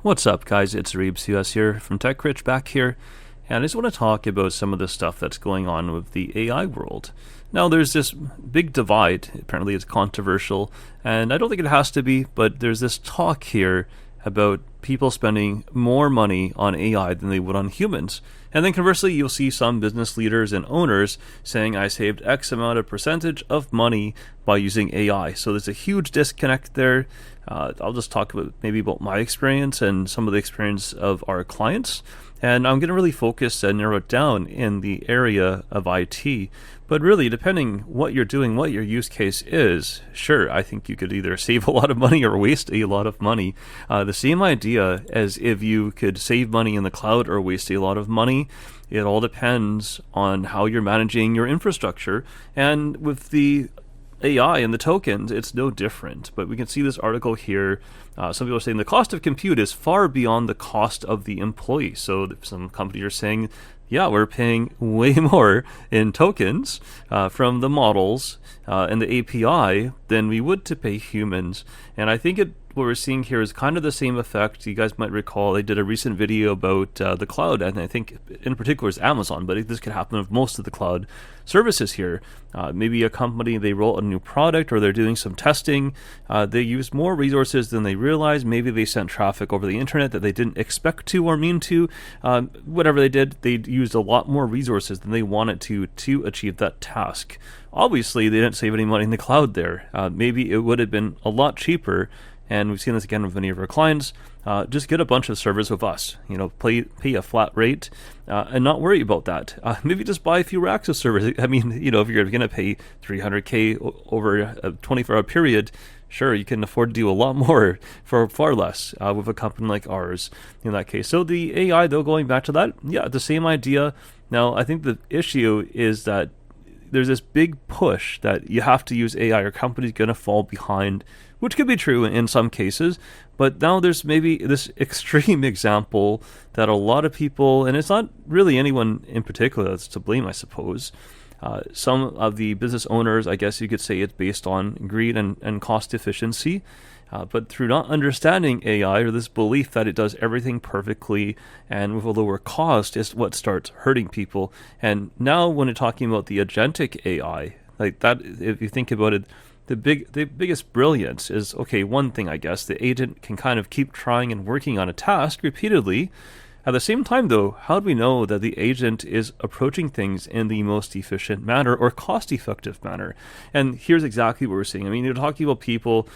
What's up, guys? It's Areeb Soo Yasir from Techrich back here, and I just want to talk about some of the stuff that's going on with the AI world. Now, there's this big divide. Apparently, it's controversial, and I don't think it has to be, but there's this talk here about people spending more money on AI than they would on humans. And then conversely, you'll see some business leaders and owners saying, I saved X amount of percentage of money by using AI. So there's a huge disconnect there. I'll just talk about my experience and some of the experience of our clients. And I'm going to really focus and narrow it down in the area of IT. But really, depending what you're doing, what your use case is, sure, I think you could either save a lot of money or waste a lot of money. The same idea as if you could save money in the cloud or waste a lot of money. It all depends on how you're managing your infrastructure. And with the AI and the tokens, it's no different. But we can see this article here. Some people are saying the cost of compute is far beyond the cost of the employee. So some companies are saying, yeah, we're paying way more in tokens from the models and the API than we would to pay humans. And I think what we're seeing here is kind of the same effect. You guys might recall they did a recent video about the cloud, and I think in particular is Amazon, but this could happen with most of the cloud services here. Maybe a company, they roll a new product or they're doing some testing. They use more resources than they realize. Maybe they sent traffic over the internet that they didn't expect to or mean to. Whatever they did, they used a lot more resources than they wanted to achieve that task. Obviously, they didn't save any money in the cloud there. Maybe it would have been a lot cheaper. And we've seen this again with many of our clients. Just get a bunch of servers with us. Pay a flat rate and not worry about that. Maybe just buy a few racks of servers. I mean, if you're going to pay $300K over a 24-hour period, sure, you can afford to do a lot more for far less with a company like ours in that case. So the AI, though, going back to that, yeah, the same idea. Now, I think the issue is that there's this big push that you have to use AI or companies going to fall behind, which could be true in some cases. But now there's maybe this extreme example that a lot of people, and it's not really anyone in particular that's to blame, I suppose. Some of the business owners, I guess you could say it's based on greed and cost efficiency. But through not understanding AI or this belief that it does everything perfectly and with a lower cost is what starts hurting people. And now when you're talking about the agentic AI, like that, if you think about it, the biggest brilliance is, okay, one thing, I guess, the agent can kind of keep trying and working on a task repeatedly. At the same time, though, how do we know that the agent is approaching things in the most efficient manner or cost-effective manner? And here's exactly what we're seeing. I mean, you're talking about people,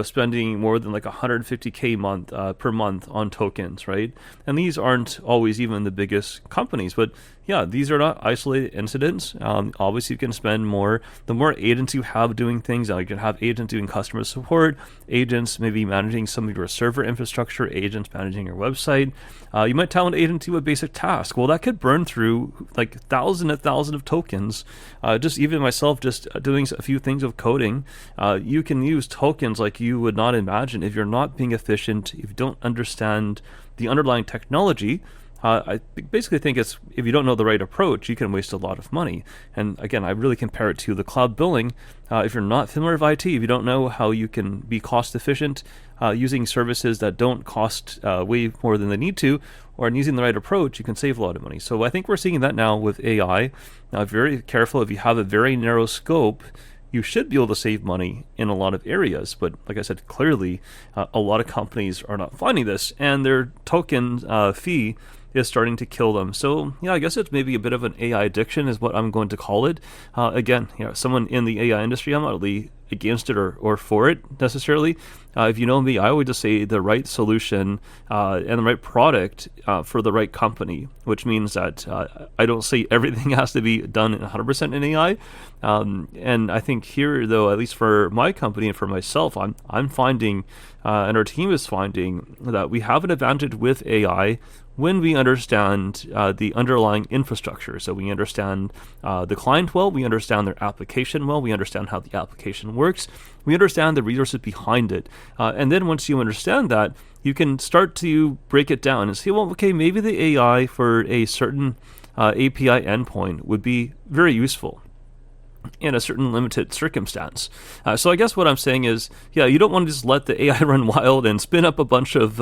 spending more than like $150K per month on tokens, right? And these aren't always even the biggest companies, but yeah, these are not isolated incidents. Obviously, you can spend more. The more agents you have doing things, you can have agents doing customer support, agents maybe managing some of your server infrastructure, agents managing your website. You might tell an agent to do a basic task. Well, that could burn through like thousands of tokens. Just even myself, just doing a few things of coding, you can use tokens like you would not imagine if you're not being efficient, if you don't understand the underlying technology. I basically think it's, if you don't know the right approach, you can waste a lot of money. And again, I really compare it to the cloud billing. If you're not familiar with IT, if you don't know how you can be cost efficient using services that don't cost way more than they need to, or using the right approach, you can save a lot of money. So I think we're seeing that now with AI. Now, very careful. If you have a very narrow scope, you should be able to save money in a lot of areas. But like I said, clearly, a lot of companies are not finding this, and their token fee is starting to kill them. So yeah, I guess it's maybe a bit of an AI addiction is what I'm going to call it. Again, someone in the AI industry, I'm not really against it or for it necessarily. If you know me, I always just say the right solution and the right product for the right company, which means that I don't say everything has to be done 100% in AI. And I think here, though, at least for my company and for myself, I'm finding, and our team is finding, that we have an advantage with AI when we understand the underlying infrastructure. So we understand the client well, we understand their application well, we understand how the application works, we understand the resources behind it. And then once you understand that, you can start to break it down and say, well, okay, maybe the AI for a certain API endpoint would be very useful. in a certain limited circumstance. So I guess what I'm saying is, yeah, you don't want to just let the AI run wild and spin up a bunch of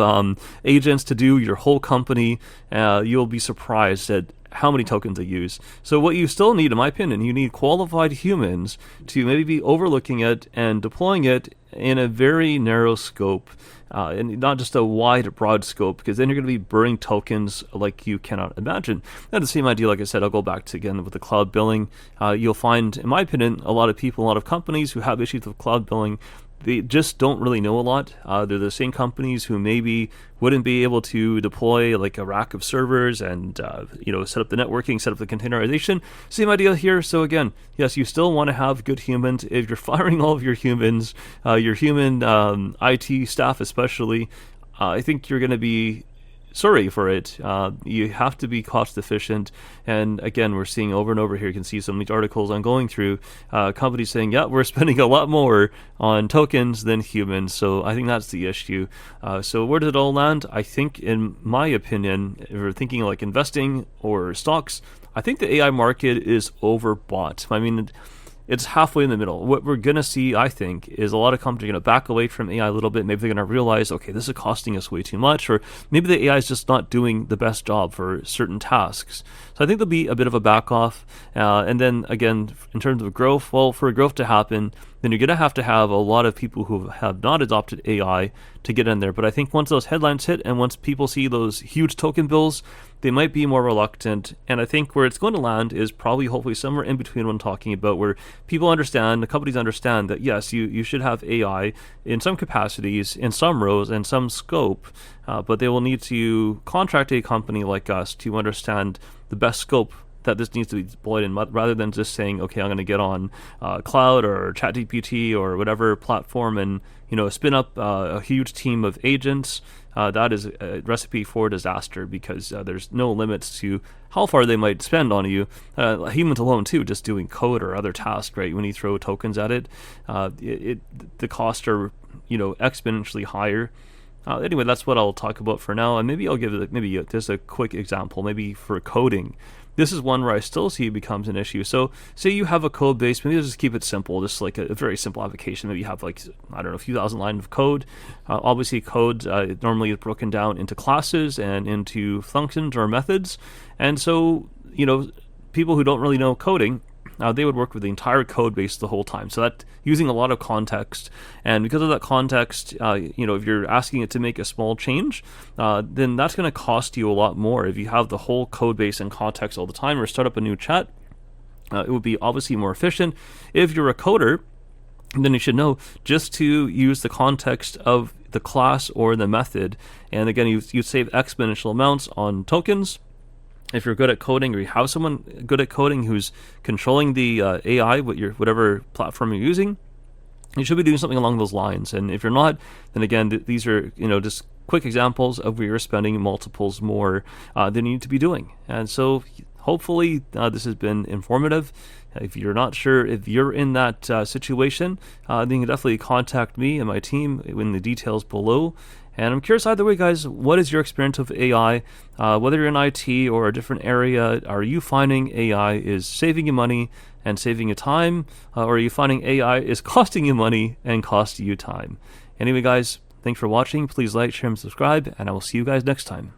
agents to do your whole company. You'll be surprised at how many tokens they use. So what you still need, in my opinion, you need qualified humans to maybe be overlooking it and deploying it in a very narrow scope, and not just a wide, broad scope, because then you're going to be burning tokens like you cannot imagine. Now, the same idea, like I said, I'll go back to again with the cloud billing. You'll find, in my opinion, a lot of people, a lot of companies who have issues with cloud billing, they just don't really know a lot. They're the same companies who maybe wouldn't be able to deploy like a rack of servers and set up the networking, set up the containerization. Same idea here. So again, yes, you still want to have good humans. If you're firing all of your humans, your human IT staff especially, I think you're going to be sorry for it. You have to be cost efficient. And again, we're seeing over and over here, you can see some of these articles I'm going through, companies saying, yeah, we're spending a lot more on tokens than humans. So I think that's the issue. So where did it all land? I think, in my opinion, if we're thinking like investing or stocks, I think the AI market is overbought. I mean, it's halfway in the middle. What we're going to see, I think, is a lot of companies are going to back away from AI a little bit. Maybe they're going to realize, okay, this is costing us way too much, or maybe the AI is just not doing the best job for certain tasks. So I think there'll be a bit of a back off. And then again, in terms of growth, well, for growth to happen, then you're going to have a lot of people who have not adopted AI to get in there. But I think once those headlines hit and once people see those huge token bills, they might be more reluctant. And I think where it's going to land is probably hopefully somewhere in between what I'm talking about, where people understand, the companies understand that yes, you should have AI in some capacities, in some rows, and some scope, but they will need to contract a company like us to understand the best scope that this needs to be deployed in, rather than just saying, okay, I'm going to get on cloud or ChatGPT or whatever platform and spin up a huge team of agents. That is a recipe for disaster, because there's no limits to how far they might spend on you. Humans alone too, just doing code or other tasks, right? When you throw tokens at it, the costs are exponentially higher. Anyway, that's what I'll talk about for now, and maybe I'll give just a quick example, maybe for coding. This is one where I still see it becomes an issue. So say you have a code base, maybe just keep it simple, just like a very simple application. Maybe you have a few thousand lines of code. Obviously code normally is broken down into classes and into functions or methods. And so, people who don't really know coding, they would work with the entire code base the whole time. So that using a lot of context, and because of that context, if you're asking it to make a small change, then that's going to cost you a lot more. If you have the whole code base and context all the time, or start up a new chat, it would be obviously more efficient. If you're a coder, then you should know just to use the context of the class or the method. And again, you save exponential amounts on tokens. If you're good at coding, or you have someone good at coding who's controlling the AI, whatever platform you're using, you should be doing something along those lines. And if you're not, then again, these are just quick examples of where you're spending multiples more than you need to be doing. And so hopefully this has been informative. If you're not sure if you're in that situation, then you can definitely contact me and my team in the details below. And I'm curious either way, guys, what is your experience with AI? Whether you're in IT or a different area, are you finding AI is saving you money and saving you time? Or are you finding AI is costing you money and costing you time? Anyway, guys, thanks for watching. Please like, share, and subscribe, and I will see you guys next time.